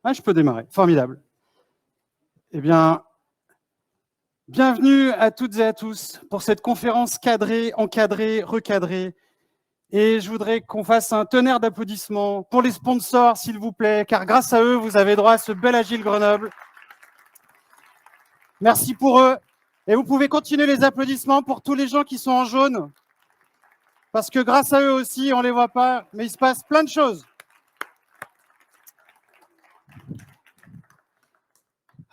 Ah, je peux démarrer. Formidable. Eh bien, bienvenue à toutes et à tous pour cette conférence cadrée, encadrée, recadrée. Et je voudrais qu'on fasse un tonnerre d'applaudissements pour les sponsors, s'il vous plaît, car grâce à eux, vous avez droit à ce bel Agile Grenoble. Merci pour eux. Et vous pouvez continuer les applaudissements pour tous les gens qui sont en jaune, parce que grâce à eux aussi, on ne les voit pas, mais il se passe plein de choses.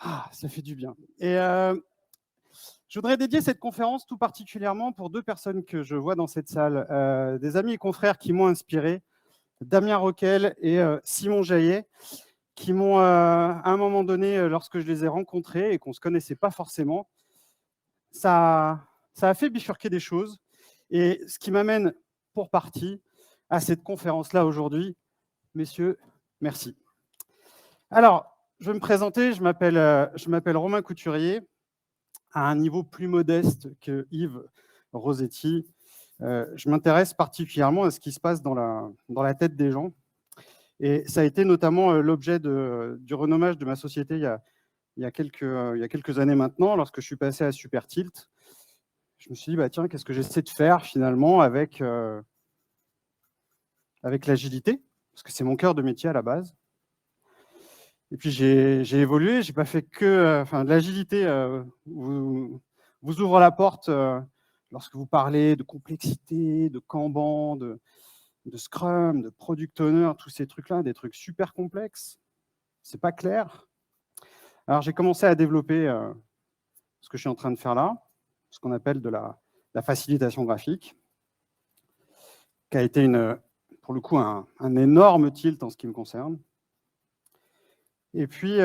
Ah, ça fait du bien. Et je voudrais dédier cette conférence tout particulièrement pour deux personnes que je vois dans cette salle, des amis et confrères qui m'ont inspiré, Damien Roquel et Simon Jaillet, qui m'ont, à un moment donné, lorsque je les ai rencontrés et qu'on ne se connaissait pas forcément, ça a fait bifurquer des choses. Et ce qui m'amène pour partie à cette conférence-là aujourd'hui. Messieurs, merci. Alors, je vais me présenter, je m'appelle Romain Couturier, à un niveau plus modeste que Yves Rossetti. Je m'intéresse particulièrement à ce qui se passe dans la tête des gens. Et ça a été notamment l'objet du renommage de ma société il y a quelques années maintenant, lorsque je suis passé à Supertilt. Je me suis dit, bah, tiens, qu'est-ce que j'essaie de faire finalement avec l'agilité, parce que c'est mon cœur de métier à la base. Et puis j'ai évolué, j'ai pas fait que l'agilité vous ouvre la porte lorsque vous parlez de complexité, de Kanban, de Scrum, de Product Owner, tous ces trucs-là, des trucs super complexes. C'est pas clair. Alors j'ai commencé à développer ce que je suis en train de faire là, ce qu'on appelle de la facilitation graphique, qui a été pour le coup un énorme tilt en ce qui me concerne. Et puis,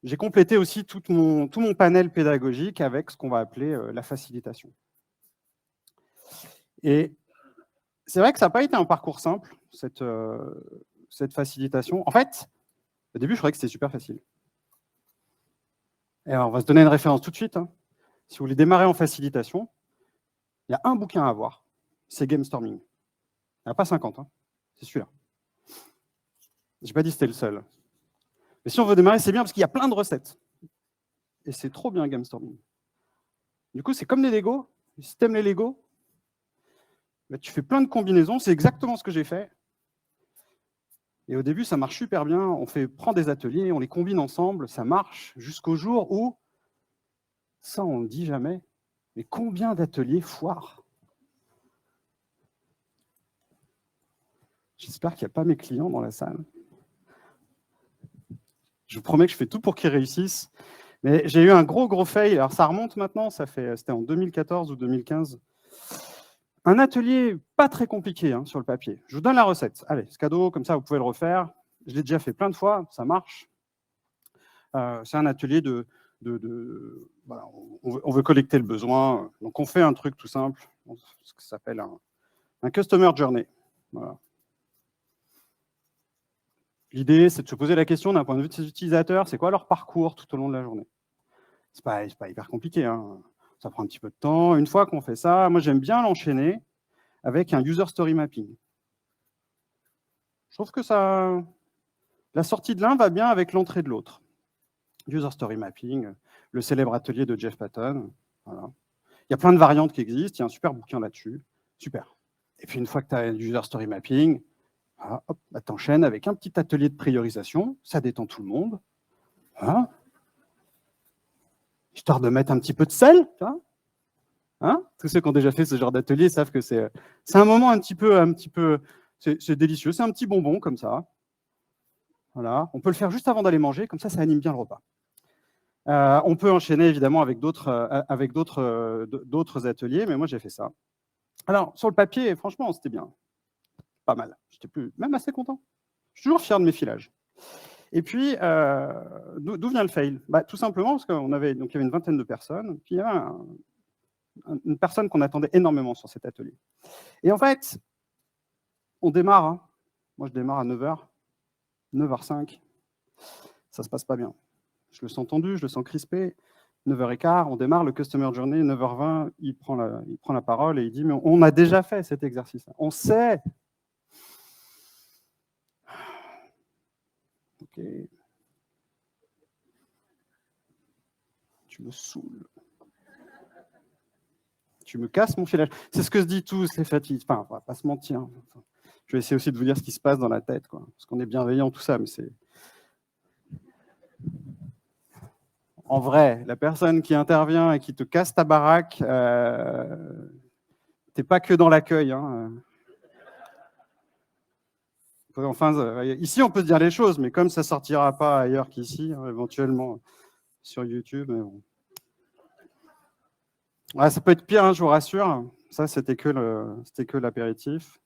j'ai complété aussi tout mon panel pédagogique avec ce qu'on va appeler la facilitation. Et c'est vrai que ça n'a pas été un parcours simple, cette facilitation. En fait, au début, je croyais que c'était super facile. Et alors, on va se donner une référence tout de suite. Hein. Si vous voulez démarrer en facilitation, il y a un bouquin à avoir, c'est Gamestorming. Il n'y en a pas 50, hein. C'est celui-là. Je n'ai pas dit que c'était le seul. Mais si on veut démarrer, c'est bien parce qu'il y a plein de recettes. Et c'est trop bien, Gamestorming. Du coup, c'est comme les Lego. Si tu aimes les Lego, bah, tu fais plein de combinaisons. C'est exactement ce que j'ai fait. Et au début, ça marche super bien. On prend des ateliers, on les combine ensemble. Ça marche jusqu'au jour où, ça, on ne le dit jamais, mais combien d'ateliers foirent? J'espère qu'il n'y a pas mes clients dans la salle. Je vous promets que je fais tout pour qu'ils réussissent. Mais j'ai eu un gros fail. Alors, ça remonte maintenant. C'était en 2014 ou 2015. Un atelier pas très compliqué hein, sur le papier. Je vous donne la recette. Allez, c'est cadeau, comme ça, vous pouvez le refaire. Je l'ai déjà fait plein de fois, ça marche. C'est un atelier voilà, on veut collecter le besoin. Donc, on fait un truc tout simple, ce qui s'appelle un Customer Journey. Voilà. L'idée, c'est de se poser la question d'un point de vue de ses utilisateurs, c'est quoi leur parcours tout au long de la journée. C'est pas hyper compliqué, hein. Ça prend un petit peu de temps. Une fois qu'on fait ça, moi, j'aime bien l'enchaîner avec un User Story Mapping. Je trouve que la sortie de l'un va bien avec l'entrée de l'autre. User Story Mapping, le célèbre atelier de Jeff Patton. Voilà. Il y a plein de variantes qui existent, il y a un super bouquin là-dessus. Super. Et puis, une fois que tu as User Story Mapping, voilà, bah, tu enchaînes avec un petit atelier de priorisation, ça détend tout le monde. Voilà. Histoire de mettre un petit peu de sel. Hein, tous ceux qui ont déjà fait ce genre d'atelier savent que c'est un moment un petit peu c'est délicieux, c'est un petit bonbon comme ça. Voilà. On peut le faire juste avant d'aller manger, comme ça anime bien le repas. On peut enchaîner évidemment avec d'autres ateliers, mais moi j'ai fait ça. Alors, sur le papier, franchement, c'était bien. Pas mal. J'étais même assez content. Je suis toujours fier de mes filages. Et puis, d'où vient le fail? Bah, tout simplement parce qu'il y avait une vingtaine de personnes, puis il y avait une personne qu'on attendait énormément sur cet atelier. Et en fait, on démarre. Hein. Moi, je démarre à 9h, 9h05. Ça se passe pas bien. Je le sens tendu, je le sens crispé. 9h15, on démarre le Customer Journey. 9h20, il prend la parole et il dit « Mais on a déjà fait cet exercice. On sait. » Ok. Tu me saoules. Tu me casses mon filage. C'est ce que se disent tous les fatigues. Enfin, on va pas se mentir. Je vais essayer aussi de vous dire ce qui se passe dans la tête, quoi. Parce qu'on est bienveillant, tout ça, mais c'est... En vrai, la personne qui intervient et qui te casse ta baraque, t'es pas que dans l'accueil. Hein. Enfin, ici, on peut se dire les choses, mais comme ça sortira pas ailleurs qu'ici, hein, éventuellement sur YouTube. Mais bon. Ouais, ça peut être pire, hein, je vous rassure. Ça, c'était que l'apéritif.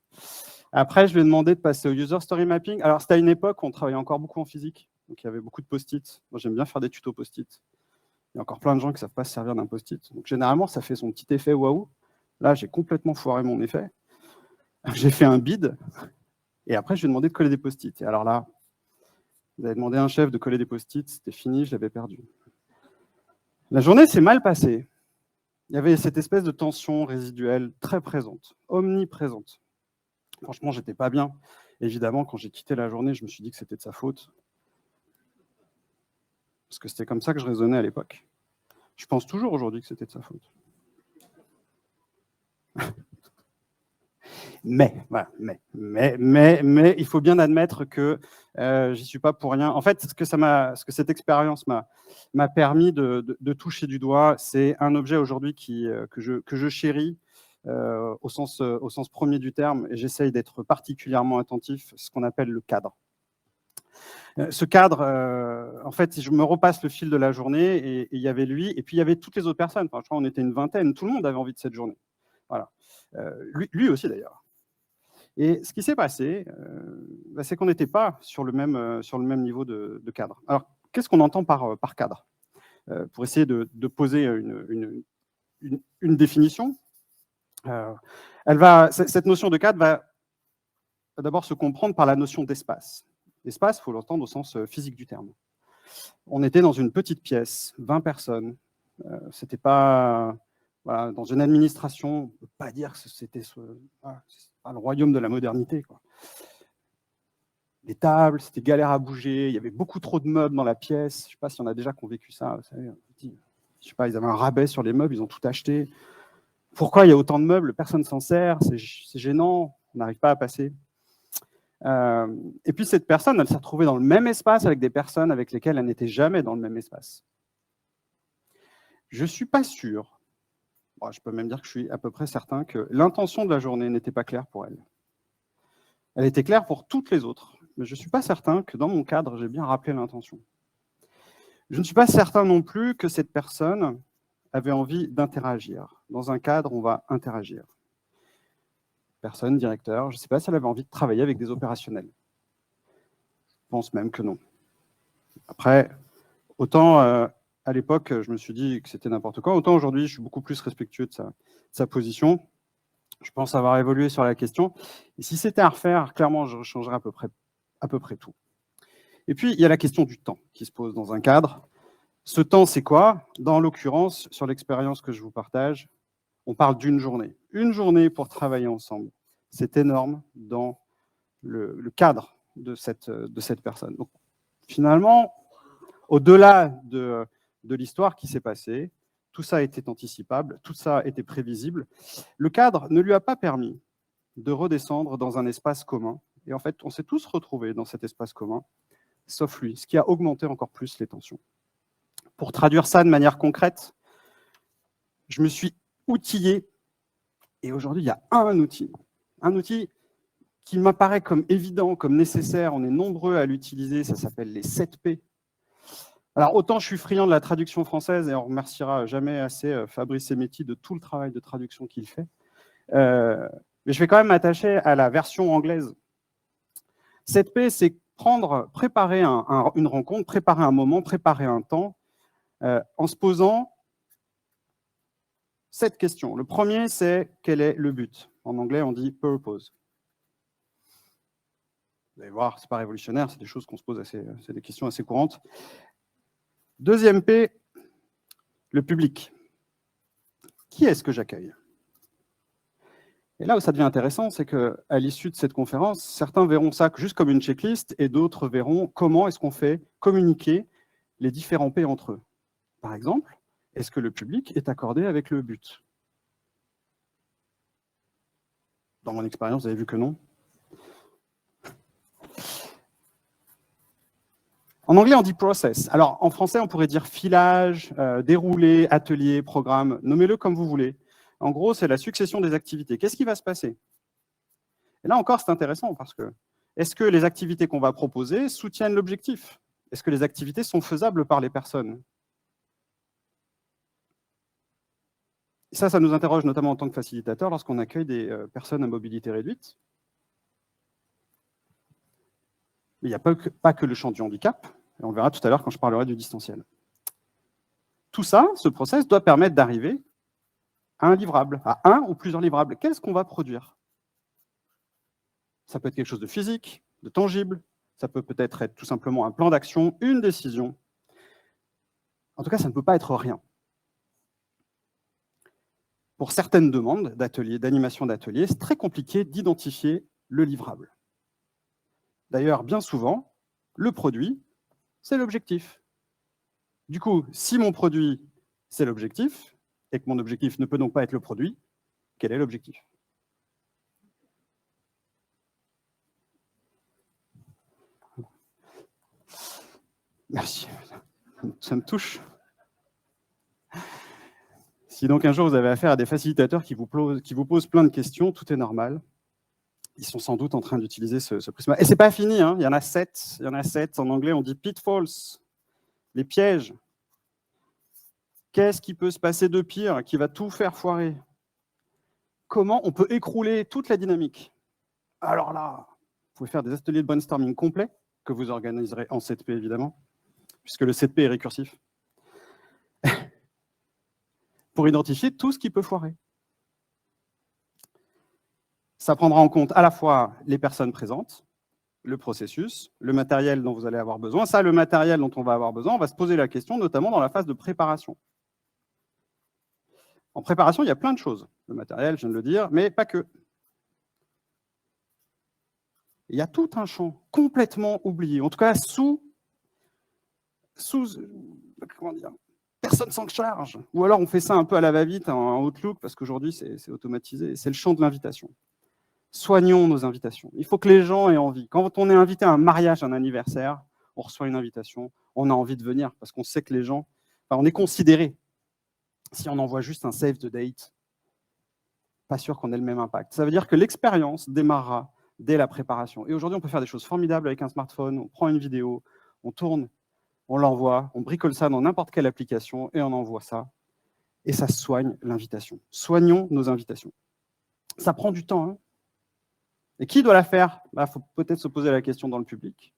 Après, je lui ai demandé de passer au user story mapping. Alors, c'était à une époque où on travaillait encore beaucoup en physique. Donc, il y avait beaucoup de post-it. Moi, j'aime bien faire des tutos post-it. Il y a encore plein de gens qui ne savent pas se servir d'un post-it. Donc, généralement, ça fait son petit effet waouh. Là, j'ai complètement foiré mon effet. J'ai fait un bid. Et après, je lui ai demandé de coller des post-it. Et alors là, vous avez demandé à un chef de coller des post-it. C'était fini, je l'avais perdu. La journée s'est mal passée. Il y avait cette espèce de tension résiduelle très présente, omniprésente. Franchement, j'étais pas bien. Évidemment, quand j'ai quitté la journée, je me suis dit que c'était de sa faute. Parce que c'était comme ça que je raisonnais à l'époque. Je pense toujours aujourd'hui que c'était de sa faute. Mais il faut bien admettre que j'y suis pas pour rien. En fait, ce que cette expérience m'a permis de toucher du doigt, c'est un objet aujourd'hui que je chéris au sens premier du terme, et j'essaye d'être particulièrement attentif, ce qu'on appelle le cadre. Ce cadre, en fait, je me repasse le fil de la journée, et il y avait lui, et puis il y avait toutes les autres personnes. Enfin, je crois qu'on était une vingtaine, tout le monde avait envie de cette journée. Voilà. Lui aussi d'ailleurs. Et ce qui s'est passé, c'est qu'on n'était pas sur le même niveau de cadre. Alors, qu'est-ce qu'on entend par cadre? Pour essayer de poser une définition, cette notion de cadre va d'abord se comprendre par la notion d'espace. L'espace, il faut l'entendre au sens physique du terme. On était dans une petite pièce, 20 personnes. C'était pas... Voilà, dans une administration, on ne peut pas dire que c'était le royaume de la modernité, quoi. Les tables, c'était galère à bouger, il y avait beaucoup trop de meubles dans la pièce. Je ne sais pas si on a déjà vécu ça. Vous savez, je sais pas, ils avaient un rabais sur les meubles, ils ont tout acheté. Pourquoi il y a autant de meubles? Personne ne s'en sert, c'est gênant, on n'arrive pas à passer. Et puis cette personne, elle s'est retrouvée dans le même espace avec des personnes avec lesquelles elle n'était jamais dans le même espace. Je ne suis pas sûr, je peux même dire que je suis à peu près certain que l'intention de la journée n'était pas claire pour elle. Elle était claire pour toutes les autres, mais je ne suis pas certain que dans mon cadre, j'ai bien rappelé l'intention. Je ne suis pas certain non plus que cette personne avait envie d'interagir. Dans un cadre, on va interagir. Personne, directeur, je ne sais pas si elle avait envie de travailler avec des opérationnels. Je pense même que non. Après, autant à l'époque, je me suis dit que c'était n'importe quoi, autant aujourd'hui, je suis beaucoup plus respectueux de sa position. Je pense avoir évolué sur la question. Et si c'était à refaire, clairement, je changerais à peu près tout. Et puis, il y a la question du temps qui se pose dans un cadre. Ce temps, c'est quoi? Dans l'occurrence, sur l'expérience que je vous partage, on parle d'une journée. Une journée pour travailler ensemble. C'est énorme dans le cadre de cette personne. Donc, finalement, au-delà de l'histoire qui s'est passée, tout ça était anticipable, tout ça était prévisible. Le cadre ne lui a pas permis de redescendre dans un espace commun. Et en fait, on s'est tous retrouvés dans cet espace commun, sauf lui, ce qui a augmenté encore plus les tensions. Pour traduire ça de manière concrète, je me suis outillé, et aujourd'hui, il y a un outil qui m'apparaît comme évident, comme nécessaire, on est nombreux à l'utiliser, ça s'appelle les 7 P. Alors, autant je suis friand de la traduction française, et on ne remerciera jamais assez Fabrice Semetti de tout le travail de traduction qu'il fait, mais je vais quand même m'attacher à la version anglaise. 7 P, c'est préparer une rencontre, préparer un moment, préparer un temps, en se posant 7 questions. Le premier, c'est quel est le but? En anglais, on dit purpose. Vous allez voir, ce n'est pas révolutionnaire, c'est des choses qu'on se pose, c'est des questions assez courantes. Deuxième P, le public. Qui est-ce que j'accueille? Et là où ça devient intéressant, c'est qu'à l'issue de cette conférence, certains verront ça juste comme une checklist et d'autres verront comment est-ce qu'on fait communiquer les différents P entre eux. Par exemple, est-ce que le public est accordé avec le but? Dans mon expérience, vous avez vu que non. En anglais, on dit process. Alors, en français, on pourrait dire filage, déroulé, atelier, programme. Nommez-le comme vous voulez. En gros, c'est la succession des activités. Qu'est-ce qui va se passer? Et là encore, c'est intéressant parce que est-ce que les activités qu'on va proposer soutiennent l'objectif? Est-ce que les activités sont faisables par les personnes? Et ça nous interroge notamment en tant que facilitateur lorsqu'on accueille des personnes à mobilité réduite. Mais il n'y a pas que le champ du handicap, et on le verra tout à l'heure quand je parlerai du distanciel. Tout ça, ce process doit permettre d'arriver à un livrable, à un ou plusieurs livrables. Qu'est-ce qu'on va produire? Ça peut être quelque chose de physique, de tangible, ça peut peut-être être tout simplement un plan d'action, une décision. En tout cas, ça ne peut pas être rien. Pour certaines demandes d'ateliers, d'animation d'ateliers, c'est très compliqué d'identifier le livrable. D'ailleurs, bien souvent, le produit, c'est l'objectif. Du coup, si mon produit, c'est l'objectif, et que mon objectif ne peut donc pas être le produit, quel est l'objectif? Merci, ça me touche. Si donc un jour vous avez affaire à des facilitateurs qui vous posent plein de questions, tout est normal. Ils sont sans doute en train d'utiliser ce prisme. Et c'est pas fini, hein. Il y en a 7. Il y en a 7. En anglais, on dit pitfalls, les pièges. Qu'est-ce qui peut se passer de pire, qui va tout faire foirer? Comment on peut écrouler toute la dynamique? Alors là, vous pouvez faire des ateliers de brainstorming complets, que vous organiserez en 7P évidemment, puisque le 7P est récursif, pour identifier tout ce qui peut foirer. Ça prendra en compte à la fois les personnes présentes, le processus, le matériel dont vous allez avoir besoin. Ça, le matériel dont on va avoir besoin, on va se poser la question, notamment dans la phase de préparation. En préparation, il y a plein de choses. Le matériel, je viens de le dire, mais pas que. Il y a tout un champ complètement oublié, en tout cas comment dire, personne s'en charge. Ou alors on fait ça un peu à la va-vite en Outlook, parce qu'aujourd'hui c'est automatisé. C'est le champ de l'invitation. Soignons nos invitations. Il faut que les gens aient envie. Quand on est invité à un mariage, un anniversaire, on reçoit une invitation, on a envie de venir, parce qu'on sait que les gens, on est considéré. Si on envoie juste un save the date, pas sûr qu'on ait le même impact. Ça veut dire que l'expérience démarrera dès la préparation. Et aujourd'hui, on peut faire des choses formidables avec un smartphone. On prend une vidéo, on tourne, on l'envoie, on bricole ça dans n'importe quelle application et on envoie ça. Et ça soigne l'invitation. Soignons nos invitations. Ça prend du temps. Hein. Et qui doit la faire? Faut peut-être se poser la question dans le public.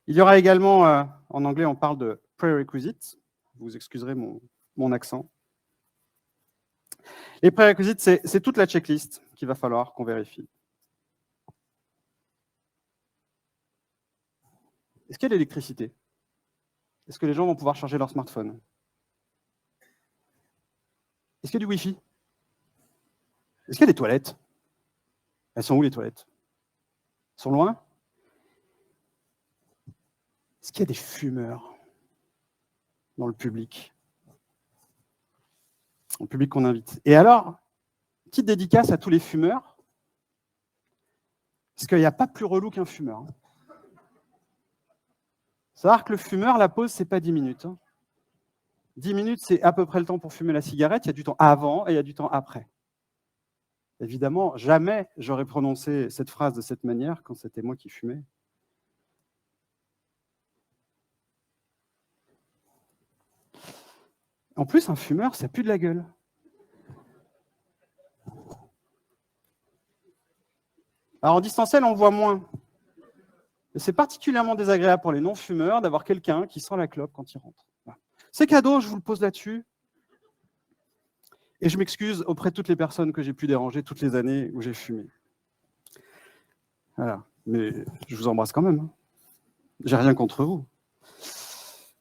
Il y aura également, en anglais, on parle de prerequisites. Vous excuserez mon accent. Les prérequisites, c'est toute la checklist qu'il va falloir qu'on vérifie. Est-ce qu'il y a de l'électricité? Est-ce que les gens vont pouvoir charger leur smartphone? Est-ce qu'il y a du Wi-Fi? Est-ce qu'il y a des toilettes? Elles sont où les toilettes? Elles sont loin? Est-ce qu'il y a des fumeurs dans le public? Dans le public qu'on invite. Et alors, petite dédicace à tous les fumeurs, parce qu'il n'y a pas plus relou qu'un fumeur. Savoir que le fumeur, la pause, c'est pas 10 minutes. 10 minutes, c'est à peu près le temps pour fumer la cigarette. Il y a du temps avant et il y a du temps après. Évidemment, jamais j'aurais prononcé cette phrase de cette manière quand c'était moi qui fumais. En plus, un fumeur, ça pue de la gueule. Alors en distanciel, on le voit moins. C'est particulièrement désagréable pour les non-fumeurs d'avoir quelqu'un qui sent la clope quand il rentre. Voilà. C'est cadeau, je vous le pose là-dessus. Et je m'excuse auprès de toutes les personnes que j'ai pu déranger toutes les années où j'ai fumé. Voilà. Mais je vous embrasse quand même. J'ai rien contre vous.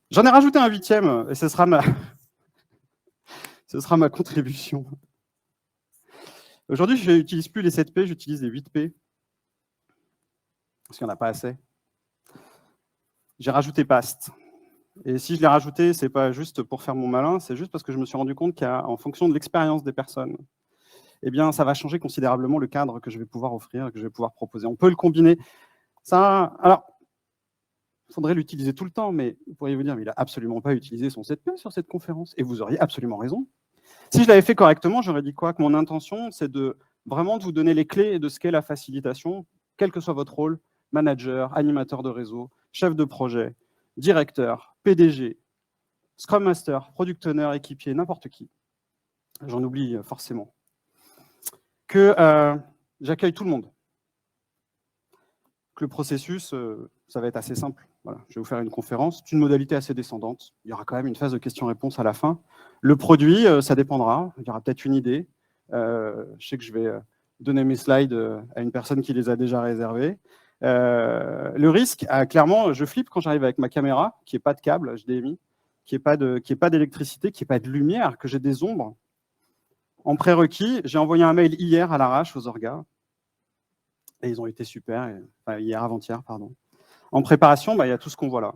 J'en ai rajouté un 8e, et ce sera ma contribution. Aujourd'hui, je n'utilise plus les 7P, j'utilise les 8P, parce qu'il n'y en a pas assez. J'ai rajouté PAST. Et si je l'ai rajouté, ce n'est pas juste pour faire mon malin, c'est juste parce que je me suis rendu compte qu'en fonction de l'expérience des personnes, eh bien, ça va changer considérablement le cadre que je vais pouvoir offrir, que je vais pouvoir proposer. On peut le combiner. Ça, alors, il faudrait l'utiliser tout le temps, mais vous pourriez vous dire, mais il n'a absolument pas utilisé son 7P sur cette conférence. Et vous auriez absolument raison. Si je l'avais fait correctement, j'aurais dit quoi? Que mon intention, c'est de vraiment de vous donner les clés de ce qu'est la facilitation, quel que soit votre rôle, manager, animateur de réseau, chef de projet, directeur, PDG, Scrum Master, Product Owner, équipier, n'importe qui. J'en oublie forcément. Que j'accueille tout le monde. Que le processus, ça va être assez simple. Voilà. Je vais vous faire une conférence, c'est une modalité assez descendante. Il y aura quand même une phase de questions-réponses à la fin. Le produit, ça dépendra. Il y aura peut-être une idée. Je sais que je vais donner mes slides à une personne qui les a déjà réservés. Le risque, clairement, je flippe quand j'arrive avec ma caméra, qui n'est pas de câble HDMI, qui n'est pas d'électricité, qui n'est pas de lumière, que j'ai des ombres. En prérequis, j'ai envoyé un mail hier à l'arrache aux orgas. Et ils ont été super, enfin, hier, avant-hier, pardon. En préparation, il y a tout ce qu'on voit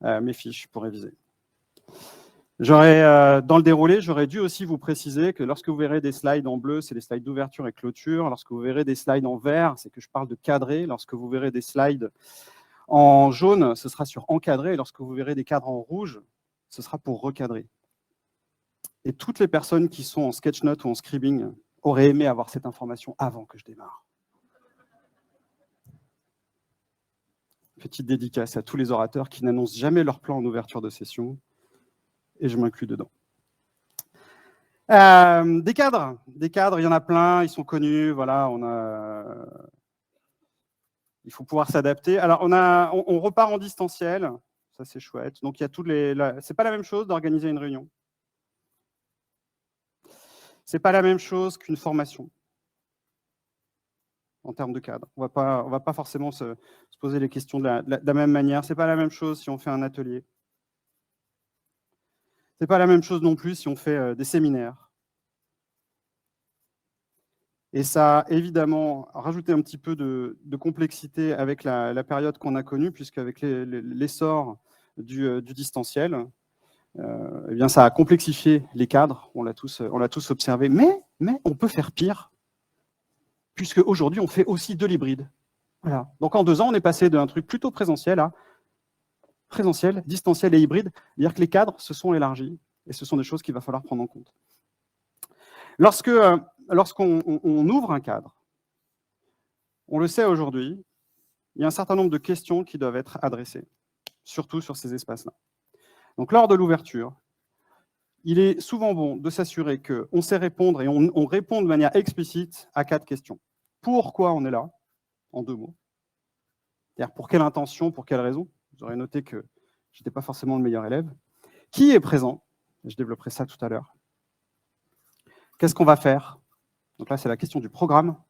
là, mes fiches pour réviser. Dans le déroulé, j'aurais dû aussi vous préciser que lorsque vous verrez des slides en bleu, c'est les slides d'ouverture et clôture. Lorsque vous verrez des slides en vert, c'est que je parle de cadrer. Lorsque vous verrez des slides en jaune, ce sera sur encadrer. Et lorsque vous verrez des cadres en rouge, ce sera pour recadrer. Et toutes les personnes qui sont en sketchnote ou en scribing auraient aimé avoir cette information avant que je démarre. Petite dédicace à tous les orateurs qui n'annoncent jamais leur plan en ouverture de session, et je m'inclus dedans. Des cadres, il y en a plein, ils sont connus, voilà, il faut pouvoir s'adapter. Alors, on repart en distanciel, ça c'est chouette. Donc, il y a tous c'est pas la même chose d'organiser une réunion. C'est pas la même chose qu'une formation en termes de cadre. On va pas forcément se poser les questions de la même manière. C'est pas la même chose si on fait un atelier. C'est pas la même chose non plus si on fait des séminaires. Et ça a évidemment rajouté un petit peu de complexité avec la période qu'on a connue, puisqu'avec l'essor du distanciel, eh bien, ça a complexifié les cadres, on l'a tous observé. Mais on peut faire pire, puisque aujourd'hui on fait aussi de l'hybride. Voilà. Donc en 2 ans, on est passé d'un truc plutôt présentiel à présentiel, distanciel et hybride. C'est-à-dire que les cadres se sont élargis, et ce sont des choses qu'il va falloir prendre en compte. Lorsqu'on ouvre un cadre, on le sait aujourd'hui, il y a un certain nombre de questions qui doivent être adressées, surtout sur ces espaces-là. Donc, lors de l'ouverture, il est souvent bon de s'assurer qu'on sait répondre et on répond de manière explicite à 4 questions. Pourquoi on est là? En 2 mots. C'est-à-dire pour quelle intention, pour quelle raison? Vous aurez noté que je n'étais pas forcément le meilleur élève. Qui est présent? Je développerai ça tout à l'heure. Qu'est-ce qu'on va faire? Donc là, c'est la question du programme.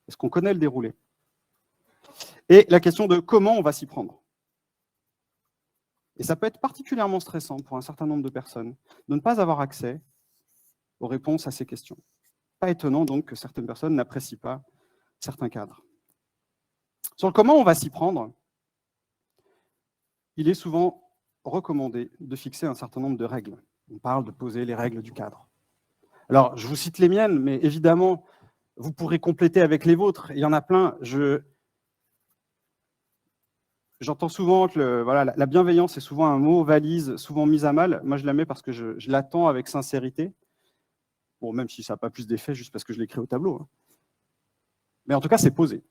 Est-ce qu'on connaît le déroulé? Et la question de comment on va s'y prendre. Et ça peut être particulièrement stressant pour un certain nombre de personnes de ne pas avoir accès aux réponses à ces questions. Pas étonnant donc que certaines personnes n'apprécient pas certains cadres. Sur le comment on va s'y prendre, il est souvent recommandé de fixer un certain nombre de règles. On parle de poser les règles du cadre. Alors, je vous cite les miennes, mais évidemment, vous pourrez compléter avec les vôtres. Il y en a plein. J'entends souvent que la bienveillance est souvent un mot valise, souvent mis à mal. Moi, je la mets parce que je l'attends avec sincérité. Bon, même si ça n'a pas plus d'effet, juste parce que je l'écris au tableau. Hein. Mais en tout cas, c'est posé.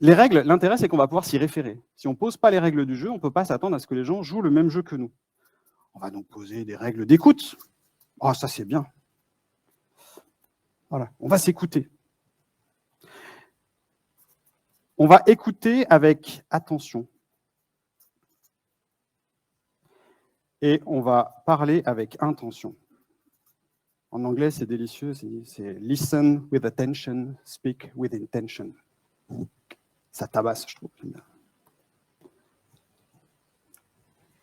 Les règles, l'intérêt, c'est qu'on va pouvoir s'y référer. Si on ne pose pas les règles du jeu, on ne peut pas s'attendre à ce que les gens jouent le même jeu que nous. On va donc poser des règles d'écoute. Oh, ça, c'est bien. Voilà, on va s'écouter. On va écouter avec attention. Et on va parler avec intention. En anglais, c'est délicieux, c'est « listen with attention, speak with intention ». Ça tabasse, je trouve.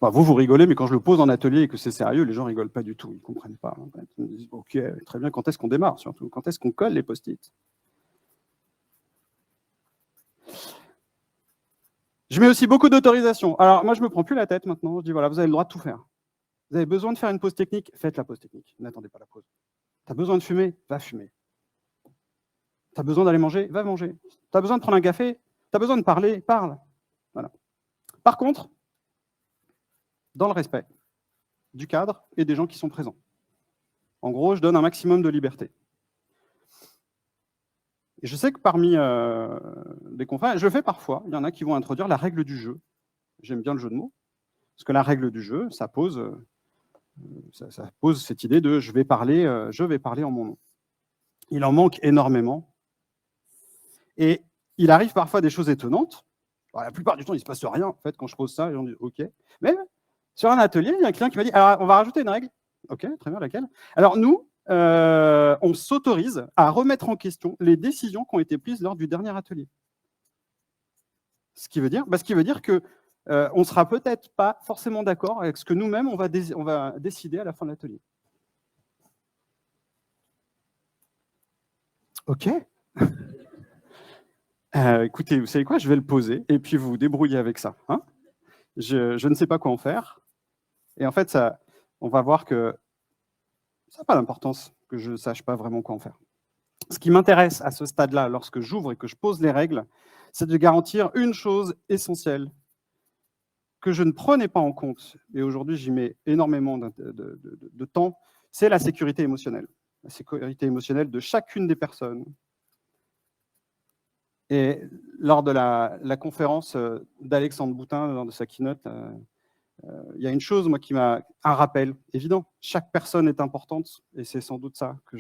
Enfin, vous rigolez, mais quand je le pose en atelier et que c'est sérieux, les gens ne rigolent pas du tout, ils ne comprennent pas. Ils me disent, ok, très bien, quand est-ce qu'on démarre surtout? Quand est-ce qu'on colle les post-it? Je mets aussi beaucoup d'autorisation. Alors, moi, je ne me prends plus la tête maintenant. Je dis, voilà, vous avez le droit de tout faire. Vous avez besoin de faire une pause technique, faites la pause technique. N'attendez pas la pause. Tu as besoin de fumer, va fumer. Tu as besoin d'aller manger, va manger. Tu as besoin de prendre un café, tu as besoin de parler, parle. Voilà. Par contre, dans le respect du cadre et des gens qui sont présents. En gros, je donne un maximum de liberté. Et je sais que parmi les confrères, je le fais parfois, il y en a qui vont introduire la règle du jeu. J'aime bien le jeu de mots, parce que la règle du jeu, ça pose cette idée de je vais parler en mon nom. Il en manque énormément. Et il arrive parfois des choses étonnantes. Alors, la plupart du temps, il ne se passe rien, en fait, quand je pose ça, les gens disent OK. Mais sur un atelier, il y a un client qui m'a dit alors, on va rajouter une règle. OK, très bien, laquelle? Alors, nous, on s'autorise à remettre en question les décisions qui ont été prises lors du dernier atelier. Ce qui veut dire que on ne sera peut-être pas forcément d'accord avec ce que nous-mêmes, on va décider à la fin de l'atelier. OK. Écoutez, vous savez quoi? Je vais le poser et puis vous vous débrouillez avec ça. Hein, je ne sais pas quoi en faire. Et en fait, on va voir que ça n'a pas d'importance que je ne sache pas vraiment quoi en faire. Ce qui m'intéresse à ce stade-là, lorsque j'ouvre et que je pose les règles, c'est de garantir une chose essentielle que je ne prenais pas en compte, et aujourd'hui j'y mets énormément de temps, c'est la sécurité émotionnelle. La sécurité émotionnelle de chacune des personnes. Et lors de la conférence d'Alexandre Boutin, lors de sa keynote, il y a une chose, moi, qui m'a un rappel évident. Chaque personne est importante, et c'est sans doute ça que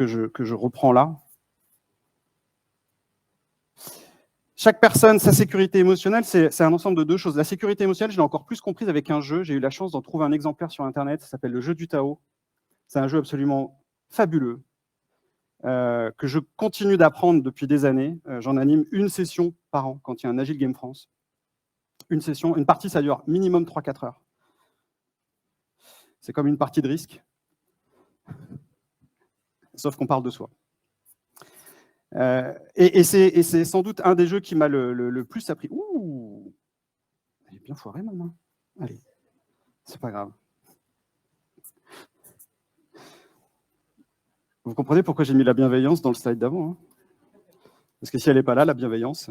je reprends là. Chaque personne, sa sécurité émotionnelle, c'est un ensemble de deux choses. La sécurité émotionnelle, je l'ai encore plus comprise avec un jeu. J'ai eu la chance d'en trouver un exemplaire sur Internet. Ça s'appelle le jeu du Tao. C'est un jeu absolument fabuleux que je continue d'apprendre depuis des années. J'en anime une session par an quand il y a un Agile Game France. Une partie, ça dure minimum 3-4 heures. C'est comme une partie de risque, sauf qu'on parle de soi. Et c'est sans doute un des jeux qui m'a le plus appris. Ouh, elle est bien foirée, ma main. Allez, c'est pas grave. Vous comprenez pourquoi j'ai mis la bienveillance dans le slide d'avant, hein? Parce que si elle n'est pas là, la bienveillance...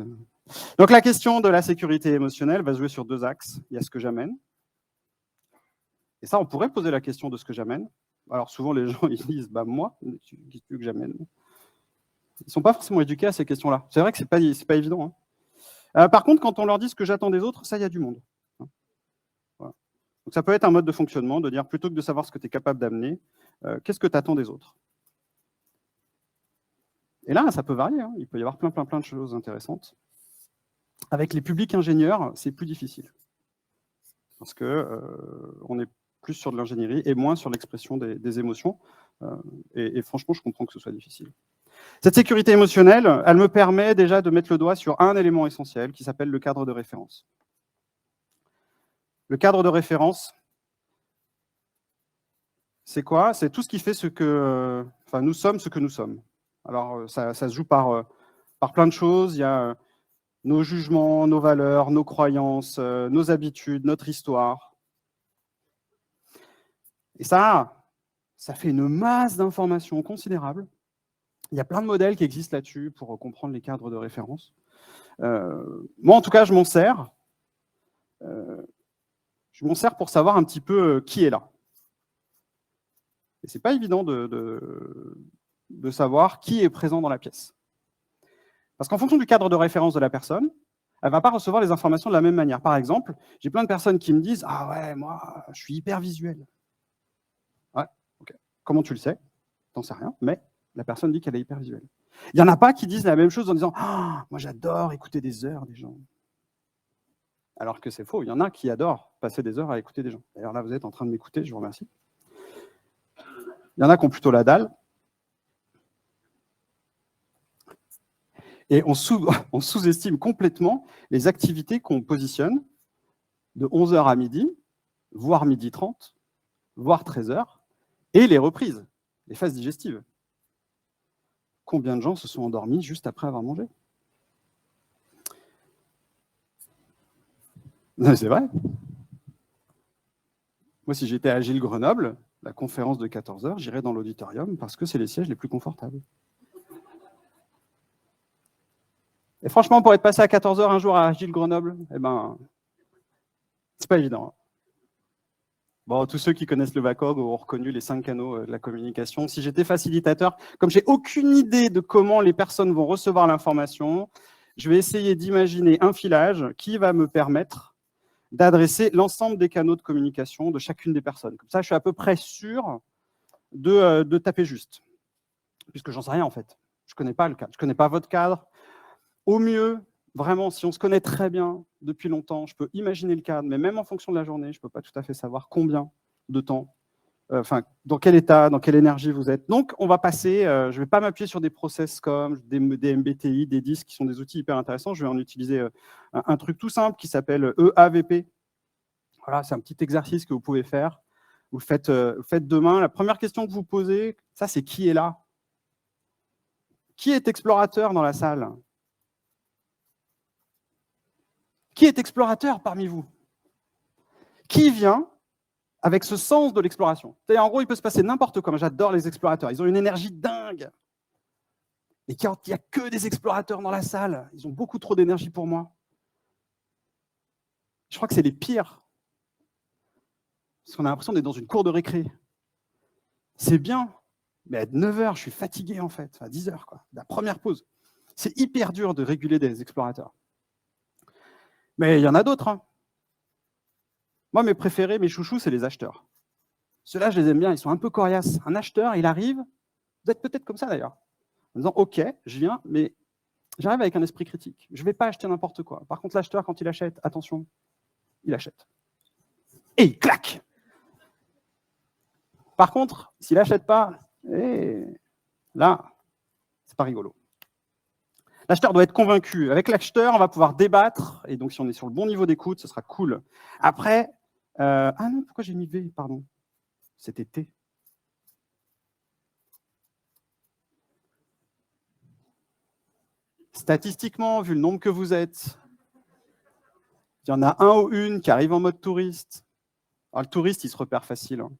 Donc la question de la sécurité émotionnelle va se jouer sur deux axes. Il y a ce que j'amène. Et ça, on pourrait poser la question de ce que j'amène. Alors souvent, les gens ils disent bah, « moi, qu'est-ce que tu veux que j'amène ?» Ils ne sont pas forcément éduqués à ces questions-là. C'est vrai que ce n'est pas évident. Hein. Par contre, quand on leur dit ce que j'attends des autres, ça, il y a du monde. Voilà. Donc ça peut être un mode de fonctionnement, de dire plutôt que de savoir ce que tu es capable d'amener, qu'est-ce que tu attends des autres? Et là, ça peut varier. Hein. Il peut y avoir plein de choses intéressantes. Avec les publics ingénieurs, c'est plus difficile. Parce qu'on est plus sur de l'ingénierie et moins sur l'expression des émotions. Et franchement, je comprends que ce soit difficile. Cette sécurité émotionnelle, elle me permet déjà de mettre le doigt sur un élément essentiel qui s'appelle le cadre de référence. Le cadre de référence, c'est quoi? C'est tout ce qui fait nous sommes ce que nous sommes. Alors, ça se joue par plein de choses. Il y a nos jugements, nos valeurs, nos croyances, nos habitudes, notre histoire. Et ça fait une masse d'informations considérable. Il y a plein de modèles qui existent là-dessus pour comprendre les cadres de référence. Moi, en tout cas, je m'en sers. Je m'en sers pour savoir un petit peu qui est là. Et ce n'est pas évident de savoir qui est présent dans la pièce. Parce qu'en fonction du cadre de référence de la personne, elle ne va pas recevoir les informations de la même manière. Par exemple, j'ai plein de personnes qui me disent « Ah ouais, moi, je suis hyper visuel. » Ouais, ok. Comment tu le sais? T'en sais rien, mais la personne dit qu'elle est hyper visuelle. Il n'y en a pas qui disent la même chose en disant « Ah, moi, j'adore écouter des heures des gens. » Alors que c'est faux, il y en a qui adorent passer des heures à écouter des gens. D'ailleurs, là, vous êtes en train de m'écouter, je vous remercie. Il y en a qui ont plutôt la dalle. Et on sous-estime complètement les activités qu'on positionne de 11 h à midi, voire 12h30, voire 13 h, et les reprises, les phases digestives. Combien de gens se sont endormis juste après avoir mangé? Non, c'est vrai. Moi, si j'étais à Agile Grenoble, la conférence de 14 h, j'irais dans l'auditorium parce que c'est les sièges les plus confortables. Et franchement, pour être passé à 14 h un jour à Agile Grenoble, eh ben, c'est pas évident. Bon, tous ceux qui connaissent le VACOG ont reconnu les 5 canaux de la communication. Si j'étais facilitateur, comme j'ai aucune idée de comment les personnes vont recevoir l'information, je vais essayer d'imaginer un filage qui va me permettre d'adresser l'ensemble des canaux de communication de chacune des personnes. Comme ça, je suis à peu près sûr de taper juste, puisque j'en sais rien en fait. Je ne connais pas le cadre, je ne connais pas votre cadre. Au mieux, vraiment, si on se connaît très bien depuis longtemps, je peux imaginer le cadre, mais même en fonction de la journée, je ne peux pas tout à fait savoir combien de temps, dans quel état, dans quelle énergie vous êtes. Donc, on va passer, je ne vais pas m'appuyer sur des process comme des MBTI, des DISC, qui sont des outils hyper intéressants. Je vais en utiliser un truc tout simple qui s'appelle EAVP. Voilà, c'est un petit exercice que vous pouvez faire. Vous le faites demain. La première question que vous posez, ça, c'est qui est là? Qui est explorateur dans la salle? Qui est explorateur parmi vous? Qui vient avec ce sens de l'exploration? En gros, il peut se passer n'importe quoi. J'adore les explorateurs. Ils ont une énergie dingue. Et quand il n'y a que des explorateurs dans la salle, ils ont beaucoup trop d'énergie pour moi. Je crois que c'est les pires. Parce qu'on a l'impression d'être dans une cour de récré. C'est bien, mais à 9 h, je suis fatigué en fait. À 10 h, quoi. La première pause. C'est hyper dur de réguler des explorateurs. Mais il y en a d'autres. Hein. Moi, mes préférés, mes chouchous, c'est les acheteurs. Ceux-là, je les aime bien, ils sont un peu coriaces. Un acheteur, il arrive, vous êtes peut-être comme ça d'ailleurs, en disant « Ok, je viens, mais j'arrive avec un esprit critique. Je ne vais pas acheter n'importe quoi. Par contre, l'acheteur, quand il achète, attention, il achète. Et il claque. Par contre, s'il n'achète pas, là, c'est pas rigolo. L'acheteur doit être convaincu. Avec l'acheteur, on va pouvoir débattre. Et donc, si on est sur le bon niveau d'écoute, ce sera cool. Après, ah non, pourquoi j'ai mis V, pardon. C'était T. Statistiquement, vu le nombre que vous êtes, il y en a un ou une qui arrive en mode touriste. Alors, le touriste, il se repère facile. Hein.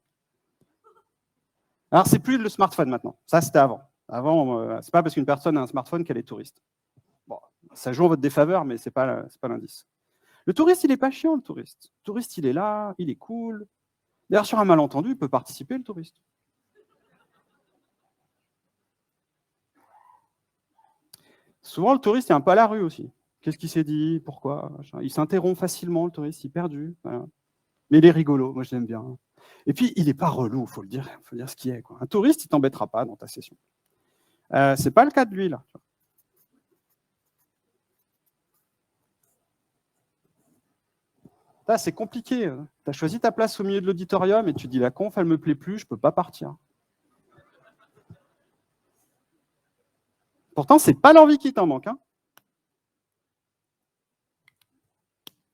Alors, c'est plus le smartphone maintenant. Ça, c'était avant. Avant, c'est pas parce qu'une personne a un smartphone qu'elle est touriste. Bon, ça joue en votre défaveur, mais c'est pas l'indice. Le touriste, il est pas chiant, le touriste. Le touriste, il est là, il est cool. D'ailleurs, sur un malentendu, il peut participer, le touriste. Souvent, le touriste est un peu à la rue aussi. Qu'est-ce qu'il s'est dit? Pourquoi? Il s'interrompt facilement, le touriste, il est perdu. Voilà. Mais il est rigolo, moi je l'aime bien. Et puis, il n'est pas relou, il faut le dire ce qui est. Quoi. Un touriste, il ne t'embêtera pas dans ta session. Ce n'est pas le cas de lui, là. Là, c'est compliqué. Tu as choisi ta place au milieu de l'auditorium et tu dis, la conf, elle ne me plaît plus, je ne peux pas partir. Pourtant, ce n'est pas l'envie qui t'en manque. Hein.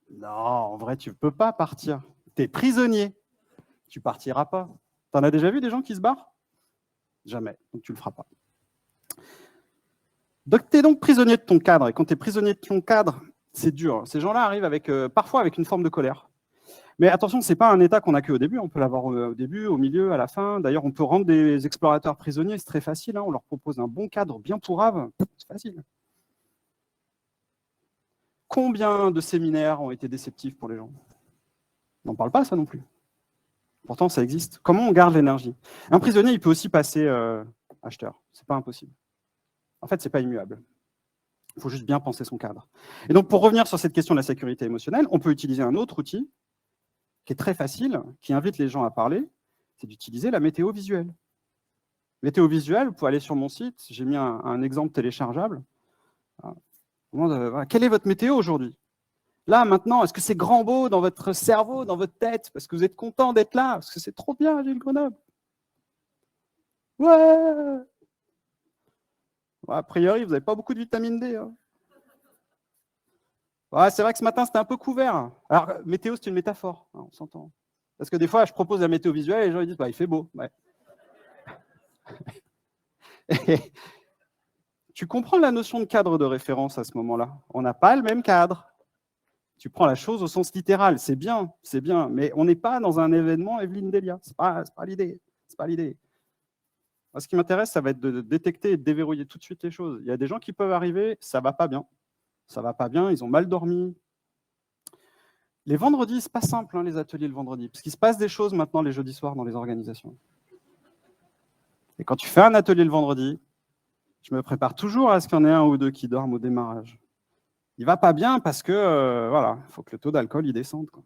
Non, en vrai, tu ne peux pas partir. Tu es prisonnier. Tu ne partiras pas. Tu en as déjà vu des gens qui se barrent? Jamais, donc tu ne le feras pas. Donc, tu es donc prisonnier de ton cadre. Et quand tu es prisonnier de ton cadre, c'est dur. Ces gens-là arrivent parfois avec une forme de colère. Mais attention, ce n'est pas un état qu'on a qu'au début. On peut l'avoir au début, au milieu, à la fin. D'ailleurs, on peut rendre des explorateurs prisonniers. C'est très facile. Hein. On leur propose un bon cadre bien pourrave. C'est facile. Combien de séminaires ont été déceptifs pour les gens? On n'en parle pas, ça non plus. Pourtant, ça existe. Comment on garde l'énergie? Un prisonnier, il peut aussi passer acheteur. Ce n'est pas impossible. En fait, ce n'est pas immuable. Il faut juste bien penser son cadre. Et donc, pour revenir sur cette question de la sécurité émotionnelle, on peut utiliser un autre outil qui est très facile, qui invite les gens à parler, c'est d'utiliser la météo visuelle. Météo visuelle, vous pouvez aller sur mon site, j'ai mis un exemple téléchargeable. Quelle est votre météo aujourd'hui? Là, maintenant, est-ce que c'est grand beau dans votre cerveau, dans votre tête, parce que vous êtes content d'être là, parce que c'est trop bien, Agile Grenoble? Ouais. A priori, vous n'avez pas beaucoup de vitamine D. Hein. Ouais, c'est vrai que ce matin, c'était un peu couvert. Alors, météo, c'est une métaphore, hein, on s'entend. Parce que des fois, je propose la météo visuelle et les gens ils disent bah, il fait beau. Ouais. Et tu comprends la notion de cadre de référence à ce moment-là. On n'a pas le même cadre. Tu prends la chose au sens littéral, c'est bien, mais on n'est pas dans un événement Evelyne Delia. C'est pas l'idée. C'est pas l'idée. Moi, ce qui m'intéresse, ça va être de détecter et de déverrouiller tout de suite les choses. Il y a des gens qui peuvent arriver, ça va pas bien. Ça va pas bien, ils ont mal dormi. Les vendredis, c'est pas simple, hein, les ateliers le vendredi, parce qu'il se passe des choses maintenant les jeudis soirs dans les organisations. Et quand tu fais un atelier le vendredi, je me prépare toujours à ce qu'il y en ait un ou deux qui dorment au démarrage. Il va pas bien parce que, voilà, il faut que le taux d'alcool il descende, quoi.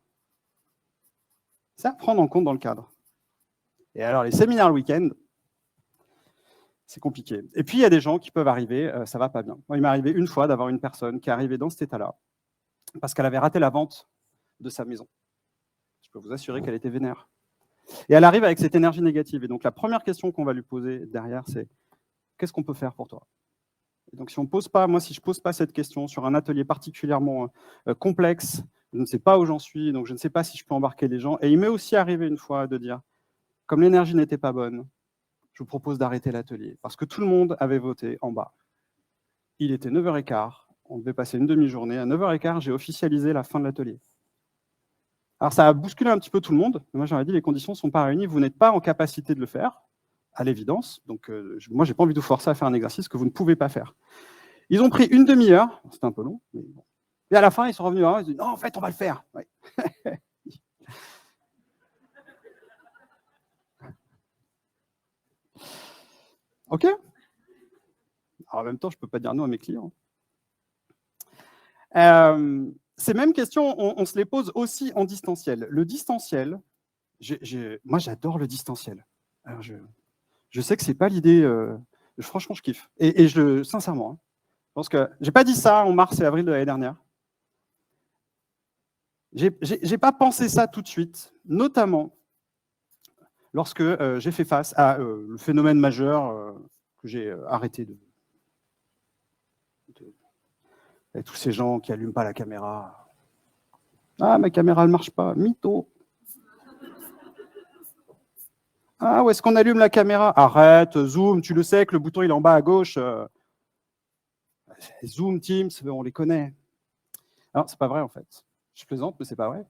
C'est à prendre en compte dans le cadre. Et alors, les séminaires le week-end, c'est compliqué. Et puis, il y a des gens qui peuvent arriver, ça va pas bien. Moi, il m'est arrivé une fois d'avoir une personne qui est arrivée dans cet état-là parce qu'elle avait raté la vente de sa maison. Je peux vous assurer qu'elle était vénère. Et elle arrive avec cette énergie négative. Et donc, la première question qu'on va lui poser derrière, c'est qu'est-ce qu'on peut faire pour toi? Et donc, si je ne pose pas cette question sur un atelier particulièrement complexe, je ne sais pas où j'en suis, donc je ne sais pas si je peux embarquer les gens. Et il m'est aussi arrivé une fois de dire, comme l'énergie n'était pas bonne, je vous propose d'arrêter l'atelier. Parce que tout le monde avait voté en bas. Il était 9h15, on devait passer une demi-journée. À 9h15, j'ai officialisé la fin de l'atelier. Alors, ça a bousculé un petit peu tout le monde. Moi, j'aurais dit, les conditions ne sont pas réunies, vous n'êtes pas en capacité de le faire, à l'évidence. Donc, moi, je n'ai pas envie de vous forcer à faire un exercice que vous ne pouvez pas faire. Ils ont pris une demi-heure, c'était un peu long, mais bon. Et à la fin, ils sont revenus, ils ont dit, non, en fait, on va le faire. Ouais. OK. Alors, en même temps, je ne peux pas dire non à mes clients. Ces mêmes questions, on se les pose aussi en distanciel. Le distanciel, moi, j'adore le distanciel. Alors, je sais que ce n'est pas l'idée, franchement, je kiffe. Et sincèrement, hein, je pense que je n'ai pas dit ça en mars et avril de l'année dernière. Je n'ai pas pensé ça tout de suite, notamment lorsque j'ai fait face à le phénomène majeur que j'ai arrêté avec tous ces gens qui n'allument pas la caméra. Ah, ma caméra, elle ne marche pas. Mytho. Ah, où est-ce qu'on allume la caméra? Arrête, zoom, tu le sais que le bouton il est en bas à gauche. Zoom, Teams, on les connaît. Alors, c'est pas vrai en fait. Je plaisante, mais c'est pas vrai.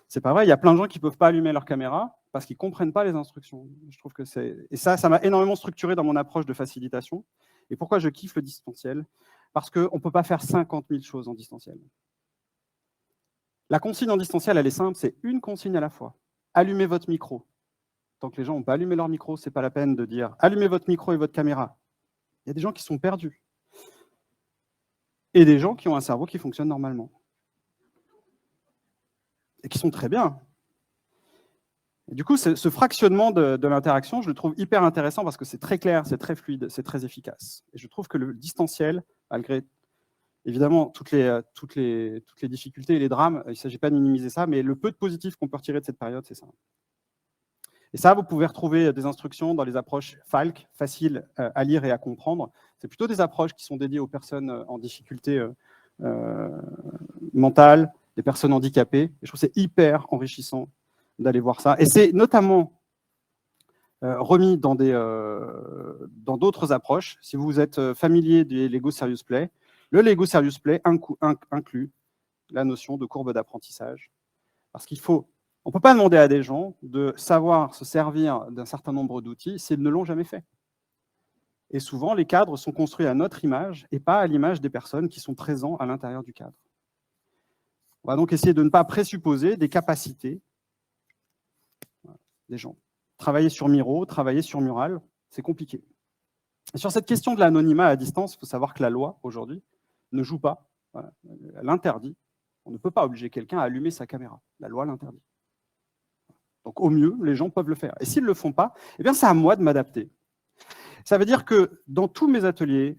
C'est pas vrai. Il y a plein de gens qui ne peuvent pas allumer leur caméra parce qu'ils ne comprennent pas les instructions. Je trouve que et ça m'a énormément structuré dans mon approche de facilitation. Et pourquoi je kiffe le distanciel? Parce qu'on ne peut pas faire 50 000 choses en distanciel. La consigne en distanciel, elle est simple, c'est une consigne à la fois. Allumez votre micro. Tant que les gens n'ont pas allumé leur micro, ce n'est pas la peine de dire allumez votre micro et votre caméra. Il y a des gens qui sont perdus. Et des gens qui ont un cerveau qui fonctionne normalement. Et qui sont très bien. Et du coup, ce fractionnement de l'interaction, je le trouve hyper intéressant parce que c'est très clair, c'est très fluide, c'est très efficace. Et je trouve que le distanciel, malgré évidemment toutes les difficultés et les drames, il ne s'agit pas de minimiser ça, mais le peu de positif qu'on peut retirer de cette période, c'est ça. Et ça, vous pouvez retrouver des instructions dans les approches FALC, faciles à lire et à comprendre. C'est plutôt des approches qui sont dédiées aux personnes en difficulté mentale, des personnes handicapées. Et je trouve que c'est hyper enrichissant d'aller voir ça. Et c'est notamment remis dans d'autres approches. Si vous êtes familier du Lego Serious Play, le Lego Serious Play inclut la notion de courbe d'apprentissage. Parce on ne peut pas demander à des gens de savoir se servir d'un certain nombre d'outils s'ils ne l'ont jamais fait. Et souvent, les cadres sont construits à notre image et pas à l'image des personnes qui sont présentes à l'intérieur du cadre. On va donc essayer de ne pas présupposer des capacités des gens. Travailler sur Miro, travailler sur Mural, c'est compliqué. Et sur cette question de l'anonymat à distance, il faut savoir que la loi, aujourd'hui, ne joue pas. Voilà, elle interdit. On ne peut pas obliger quelqu'un à allumer sa caméra. La loi l'interdit. Donc, au mieux, les gens peuvent le faire. Et s'ils ne le font pas, eh bien, c'est à moi de m'adapter. Ça veut dire que dans tous mes ateliers,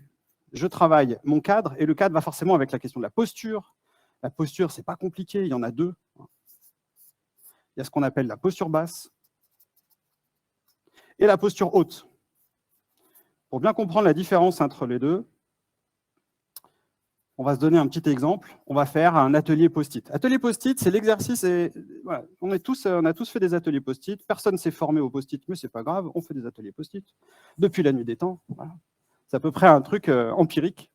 je travaille mon cadre, et le cadre va forcément avec la question de la posture. La posture, ce n'est pas compliqué, il y en a deux. Il y a ce qu'on appelle la posture basse et la posture haute. Pour bien comprendre la différence entre les deux, On va se donner un petit exemple. On va faire un atelier post-it. Atelier post-it, c'est l'exercice. Voilà, on a tous fait des ateliers post-it. Personne ne s'est formé au post-it, mais c'est pas grave. On fait des ateliers post-it depuis la nuit des temps. Voilà. C'est à peu près un truc empirique.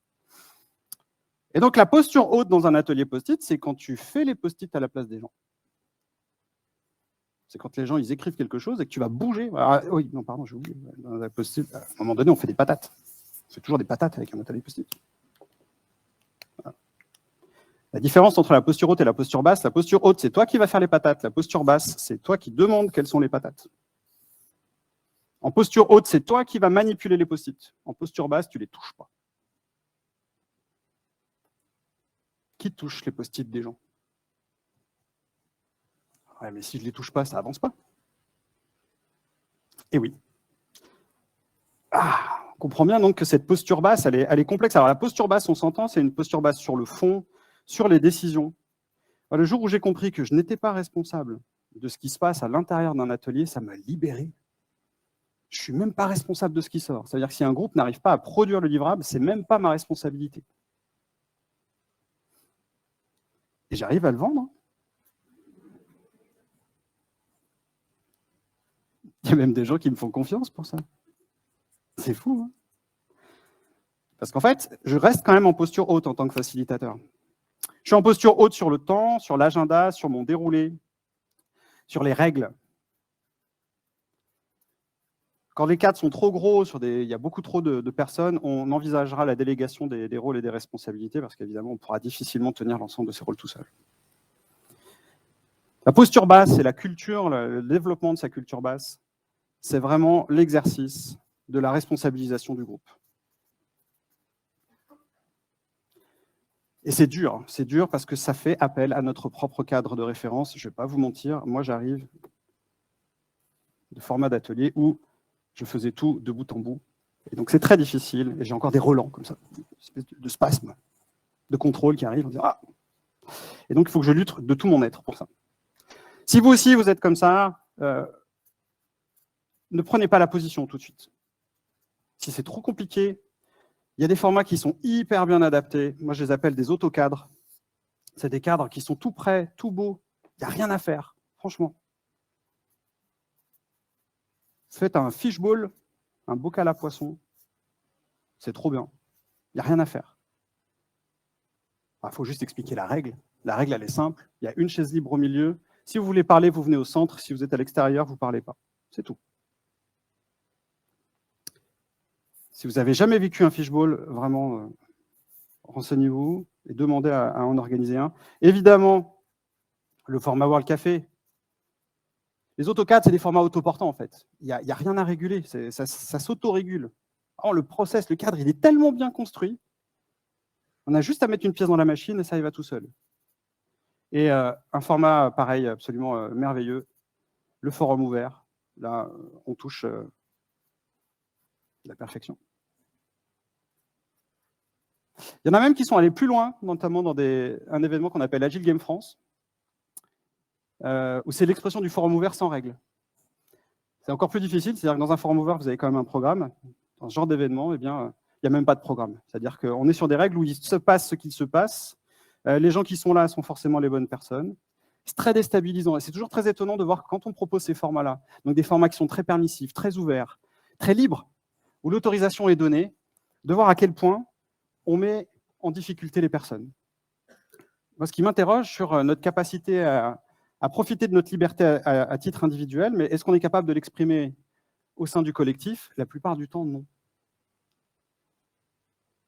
Et donc, la posture haute dans un atelier post-it, c'est quand tu fais les post-it à la place des gens. C'est quand les gens ils écrivent quelque chose et que tu vas bouger. Alors, oui, non, pardon, j'ai oublié. Dans un post-it, à un moment donné, on fait des patates. On fait toujours des patates avec un atelier post-it. Voilà. La différence entre la posture haute et la posture basse, la posture haute, c'est toi qui vas faire les patates. La posture basse, c'est toi qui demandes quelles sont les patates. En posture haute, c'est toi qui vas manipuler les post-it. En posture basse, tu ne les touches pas. Qui touche les post-it des gens? Ouais, mais si je ne les touche pas, ça avance pas. Et oui. On comprend bien donc que cette posture basse, elle est complexe. Alors la posture basse, on s'entend, c'est une posture basse sur le fond, sur les décisions. Le jour où j'ai compris que je n'étais pas responsable de ce qui se passe à l'intérieur d'un atelier, ça m'a libéré. Je ne suis même pas responsable de ce qui sort. C'est-à-dire que si un groupe n'arrive pas à produire le livrable, ce n'est même pas ma responsabilité. Et j'arrive à le vendre. Il y a même des gens qui me font confiance pour ça. C'est fou, hein? Parce qu'en fait, je reste quand même en posture haute en tant que facilitateur. Je suis en posture haute sur le temps, sur l'agenda, sur mon déroulé, sur les règles. Quand les cadres sont trop gros, il y a beaucoup trop de personnes, on envisagera la délégation des rôles et des responsabilités parce qu'évidemment, on pourra difficilement tenir l'ensemble de ces rôles tout seul. La posture basse, c'est la culture, le développement de sa culture basse. C'est vraiment l'exercice de la responsabilisation du groupe. Et c'est dur parce que ça fait appel à notre propre cadre de référence. Je ne vais pas vous mentir, moi j'arrive de format d'atelier où je faisais tout de bout en bout. Et donc c'est très difficile, et j'ai encore des relents comme ça, une espèce de spasme, de contrôle qui arrive, on dit « Ah !» Et donc il faut que je lutte de tout mon être pour ça. Si vous aussi vous êtes comme ça, ne prenez pas la position tout de suite. Si c'est trop compliqué, il y a des formats qui sont hyper bien adaptés. Moi, je les appelle des autocadres. C'est des cadres qui sont tout prêts, tout beaux. Il n'y a rien à faire, franchement. Faites un fishbowl, un bocal à poisson. C'est trop bien. Il n'y a rien à faire. Il faut juste expliquer la règle. La règle, elle est simple. Il y a une chaise libre au milieu. Si vous voulez parler, vous venez au centre. Si vous êtes à l'extérieur, vous ne parlez pas. C'est tout. Si vous n'avez jamais vécu un fishbowl, vraiment, renseignez-vous et demandez à en organiser un. Évidemment, le format World Café. Les AutoCAD, c'est des formats autoportants, en fait. Il n'y a rien à réguler. Ça s'auto-régule. Le process, le cadre, il est tellement bien construit. On a juste à mettre une pièce dans la machine et ça y va tout seul. Et un format, pareil, absolument merveilleux, le forum ouvert. Là, on touche la perfection. Il y en a même qui sont allés plus loin, notamment dans un événement qu'on appelle Agile Game France, où c'est l'expression du forum ouvert sans règles. C'est encore plus difficile, c'est-à-dire que dans un forum ouvert, vous avez quand même un programme. Dans ce genre d'événement, eh bien, il n'y a même pas de programme. C'est-à-dire qu'on est sur des règles où il se passe ce qu'il se passe. Les gens qui sont là sont forcément les bonnes personnes. C'est très déstabilisant. Et c'est toujours très étonnant de voir que quand on propose ces formats-là, donc des formats qui sont très permissifs, très ouverts, très libres, où l'autorisation est donnée, de voir à quel point on met en difficulté les personnes. Moi, ce qui m'interroge sur notre capacité à profiter de notre liberté à titre individuel, mais est-ce qu'on est capable de l'exprimer au sein du collectif? La plupart du temps, non.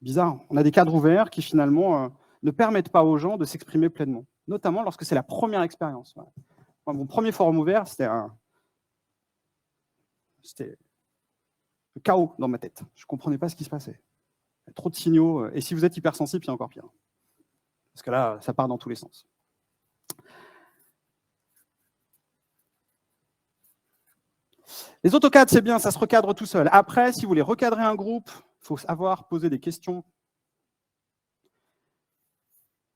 Bizarre. On a des cadres ouverts qui, finalement, ne permettent pas aux gens de s'exprimer pleinement, notamment lorsque c'est la première expérience. Voilà. Moi, mon premier forum ouvert, c'était le chaos dans ma tête. Je ne comprenais pas ce qui se passait. Il y a trop de signaux. Et si vous êtes hypersensible, c'est encore pire. Parce que là, ça part dans tous les sens. Les AutoCAD, c'est bien, ça se recadre tout seul. Après, si vous voulez recadrer un groupe, il faut savoir poser des questions.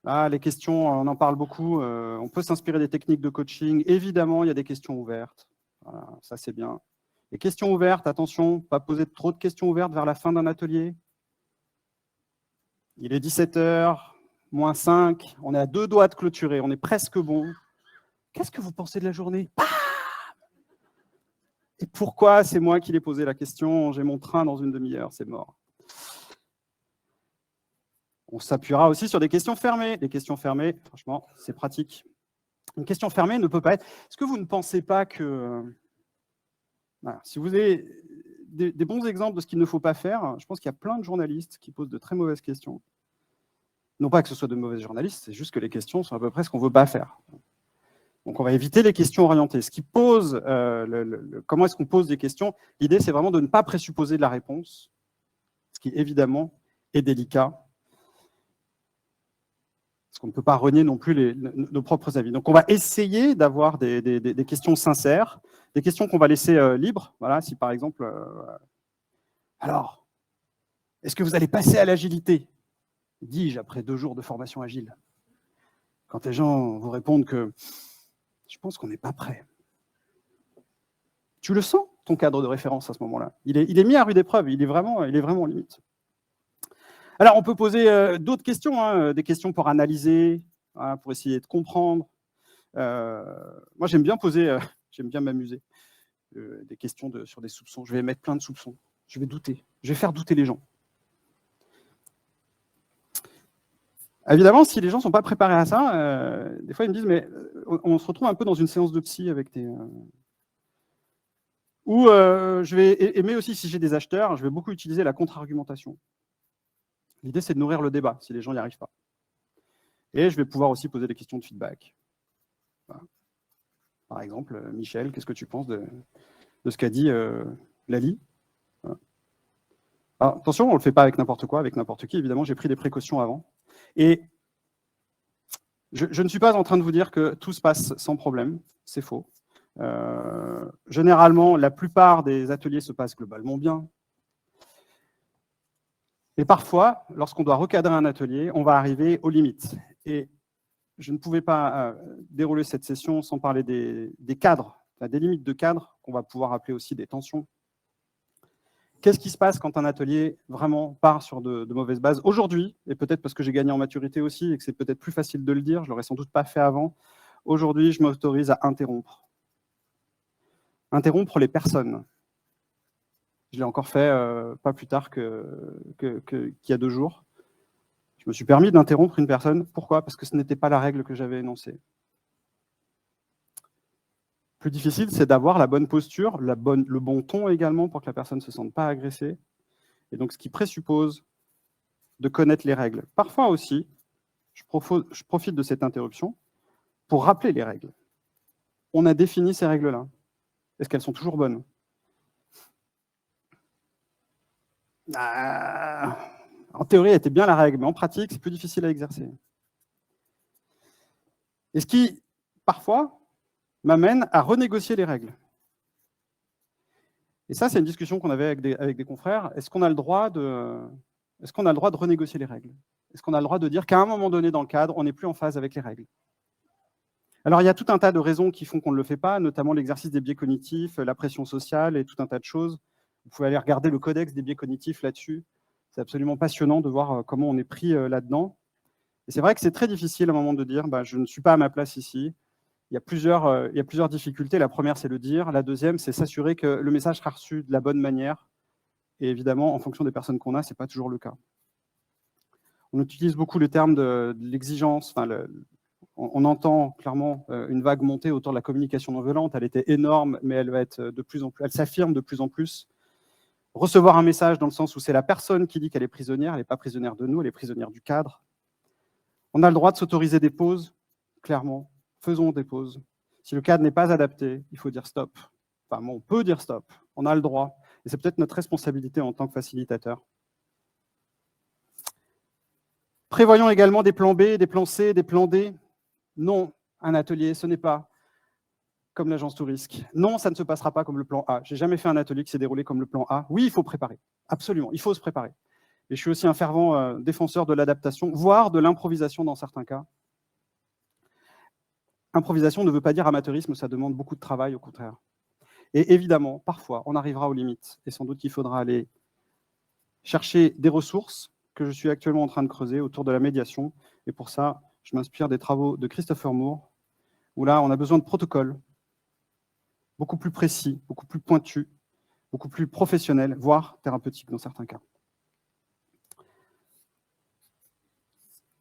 Ah, les questions, on en parle beaucoup. On peut s'inspirer des techniques de coaching. Évidemment, il y a des questions ouvertes. Voilà, ça, c'est bien. Les questions ouvertes, attention, pas poser trop de questions ouvertes vers la fin d'un atelier. Il est 17h, moins 5, on est à 2 doigts de clôturer, on est presque bon. Qu'est-ce que vous pensez de la journée? Et pourquoi c'est moi qui l'ai posé la question? J'ai mon train dans une demi-heure, c'est mort. On s'appuiera aussi sur des questions fermées. Les questions fermées, franchement, c'est pratique. Une question fermée ne peut pas être... Est-ce que vous ne pensez pas que... Voilà, si vous avez des bons exemples de ce qu'il ne faut pas faire, je pense qu'il y a plein de journalistes qui posent de très mauvaises questions. Non pas que ce soit de mauvais journalistes, c'est juste que les questions sont à peu près ce qu'on ne veut pas faire. Donc on va éviter les questions orientées. Ce qui pose, comment est-ce qu'on pose des questions? L'idée, c'est vraiment de ne pas présupposer de la réponse, ce qui évidemment est délicat, parce qu'on ne peut pas renier non plus nos propres avis. Donc on va essayer d'avoir des questions sincères, des questions qu'on va laisser libres. Voilà, si par exemple, alors, est-ce que vous allez passer à l'agilité? Dis-je après 2 jours de formation agile. Quand les gens vous répondent que je pense qu'on n'est pas prêt. Tu le sens, ton cadre de référence à ce moment-là. Il est mis à rude épreuve, il est vraiment en limite. Alors, on peut poser d'autres questions, hein, des questions pour analyser, hein, pour essayer de comprendre. Moi, j'aime bien j'aime bien m'amuser. Des questions sur des soupçons. Je vais mettre plein de soupçons. Je vais douter. Je vais faire douter les gens. Évidemment, si les gens ne sont pas préparés à ça, des fois, ils me disent, mais on se retrouve un peu dans une séance de psy avec des... Ou je vais aimer aussi, si j'ai des acheteurs, je vais beaucoup utiliser la contre-argumentation. L'idée, c'est de nourrir le débat, si les gens n'y arrivent pas. Et je vais pouvoir aussi poser des questions de feedback. Voilà. Par exemple, Michel, qu'est-ce que tu penses de ce qu'a dit Lali? Voilà. Alors, attention, on ne le fait pas avec n'importe quoi, avec n'importe qui. Évidemment, j'ai pris des précautions avant. Et je ne suis pas en train de vous dire que tout se passe sans problème. C'est faux. Généralement, la plupart des ateliers se passent globalement bien. Et parfois, lorsqu'on doit recadrer un atelier, on va arriver aux limites. Et je ne pouvais pas dérouler cette session sans parler des cadres, des limites de cadre, qu'on va pouvoir appeler aussi des tensions. Qu'est-ce qui se passe quand un atelier vraiment part sur de mauvaises bases? Aujourd'hui, et peut-être parce que j'ai gagné en maturité aussi, et que c'est peut-être plus facile de le dire, je ne l'aurais sans doute pas fait avant, aujourd'hui, je m'autorise à interrompre. Interrompre les personnes. Je l'ai encore fait pas plus tard qu'il y a 2 jours. Je me suis permis d'interrompre une personne. Pourquoi? Parce que ce n'était pas la règle que j'avais énoncée. Plus difficile, c'est d'avoir la bonne posture, le bon ton également pour que la personne ne se sente pas agressée. Et donc, ce qui présuppose de connaître les règles. Parfois aussi, je profite de cette interruption pour rappeler les règles. On a défini ces règles-là. Est-ce qu'elles sont toujours bonnes? En théorie, elle était bien la règle, mais en pratique, c'est plus difficile à exercer. Et ce qui, parfois, m'amène à renégocier les règles. Et ça, c'est une discussion qu'on avait avec des confrères. Est-ce qu'on a le droit de renégocier les règles? Est-ce qu'on a le droit de dire qu'à un moment donné dans le cadre, on n'est plus en phase avec les règles? Alors, il y a tout un tas de raisons qui font qu'on ne le fait pas, notamment l'exercice des biais cognitifs, la pression sociale et tout un tas de choses. Vous pouvez aller regarder le codex des biais cognitifs là-dessus. C'est absolument passionnant de voir comment on est pris là-dedans. Et c'est vrai que c'est très difficile à un moment de dire je ne suis pas à ma place ici. Il y a plusieurs difficultés. La première, c'est le dire. La deuxième, c'est s'assurer que le message sera reçu de la bonne manière. Et évidemment, en fonction des personnes qu'on a, ce n'est pas toujours le cas. On utilise beaucoup le terme de l'exigence. On entend clairement une vague monter autour de la communication non violente. Elle était énorme, mais elle va être de plus en plus. Elle s'affirme de plus en plus. Recevoir un message dans le sens où c'est la personne qui dit qu'elle est prisonnière, elle n'est pas prisonnière de nous, elle est prisonnière du cadre. On a le droit de s'autoriser des pauses, clairement. Faisons des pauses. Si le cadre n'est pas adapté, il faut dire stop. Enfin, on peut dire stop. On a le droit. Et c'est peut-être notre responsabilité en tant que facilitateur. Prévoyons également des plans B, des plans C, des plans D. Non, un atelier, ce n'est pas comme l'agence tout risque. Non, ça ne se passera pas comme le plan A. Je n'ai jamais fait un atelier qui s'est déroulé comme le plan A. Oui, il faut préparer. Absolument, il faut se préparer. Et je suis aussi un fervent défenseur de l'adaptation, voire de l'improvisation dans certains cas. Improvisation ne veut pas dire amateurisme, ça demande beaucoup de travail, au contraire. Et évidemment, parfois, on arrivera aux limites. Et sans doute qu'il faudra aller chercher des ressources, que je suis actuellement en train de creuser autour de la médiation. Et pour ça, je m'inspire des travaux de Christopher Moore, où là, on a besoin de protocoles beaucoup plus précis, beaucoup plus pointus, beaucoup plus professionnels, voire thérapeutiques dans certains cas.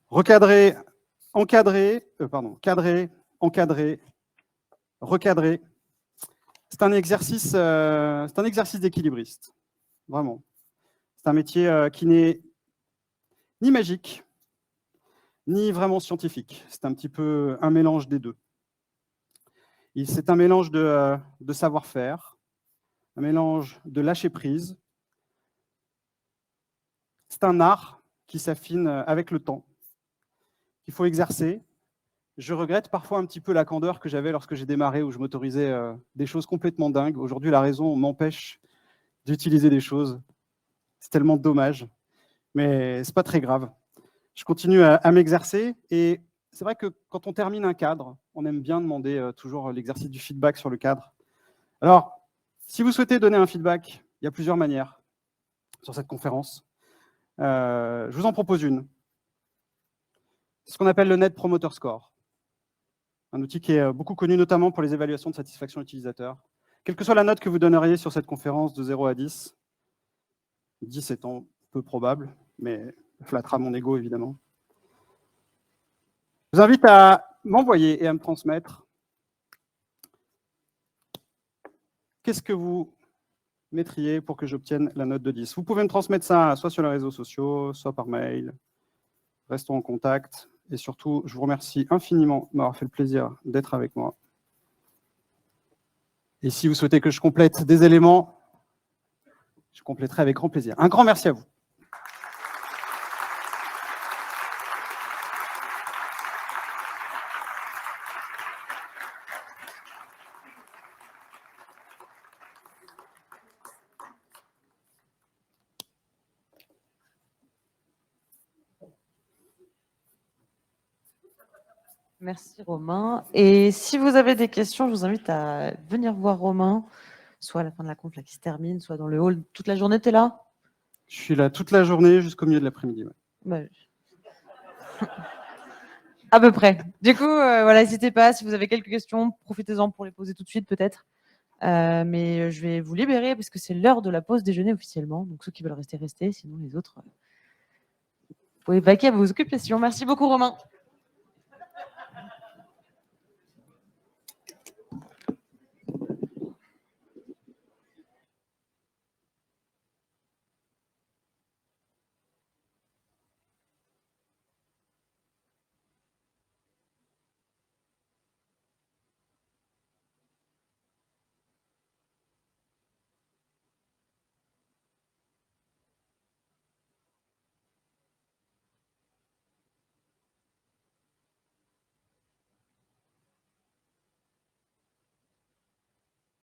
Recadrer, cadrer, encadrer, recadrer. C'est un exercice d'équilibriste, vraiment. C'est un métier qui n'est ni magique, ni vraiment scientifique. C'est un petit peu un mélange des deux. C'est un mélange de savoir-faire, un mélange de lâcher prise. C'est un art qui s'affine avec le temps, qu'il faut exercer. Je regrette parfois un petit peu la candeur que j'avais lorsque j'ai démarré, où je m'autorisais des choses complètement dingues. Aujourd'hui, la raison m'empêche d'utiliser des choses. C'est tellement dommage, mais c'est pas très grave. Je continue à m'exercer, et c'est vrai que quand on termine un cadre, on aime bien demander toujours l'exercice du feedback sur le cadre. Alors, si vous souhaitez donner un feedback, il y a plusieurs manières sur cette conférence. Je vous en propose une. C'est ce qu'on appelle le Net Promoter Score. Un outil qui est beaucoup connu notamment pour les évaluations de satisfaction utilisateur. Quelle que soit la note que vous donneriez sur cette conférence de 0 à 10, 10 étant peu probable, mais flattera mon ego évidemment. Je vous invite à m'envoyer et à me transmettre. Qu'est-ce que vous mettriez pour que j'obtienne la note de 10? Vous pouvez me transmettre ça soit sur les réseaux sociaux, soit par mail. Restons en contact. Et surtout, je vous remercie infiniment de m'avoir fait le plaisir d'être avec moi. Et si vous souhaitez que je complète des éléments, je compléterai avec grand plaisir. Un grand merci à vous. Merci Romain. Et si vous avez des questions, je vous invite à venir voir Romain, soit à la fin de la conf là, qui se termine, soit dans le hall. Toute la journée, tu es là? Je suis là toute la journée jusqu'au milieu de l'après-midi. Ouais. Bah, à peu près. Du coup, voilà, n'hésitez pas, si vous avez quelques questions, profitez-en pour les poser tout de suite peut-être. Mais je vais vous libérer parce que c'est l'heure de la pause déjeuner officiellement. Donc ceux qui veulent rester, restez. Sinon les autres, vous pouvez vaquer à vos occupations. Merci beaucoup Romain.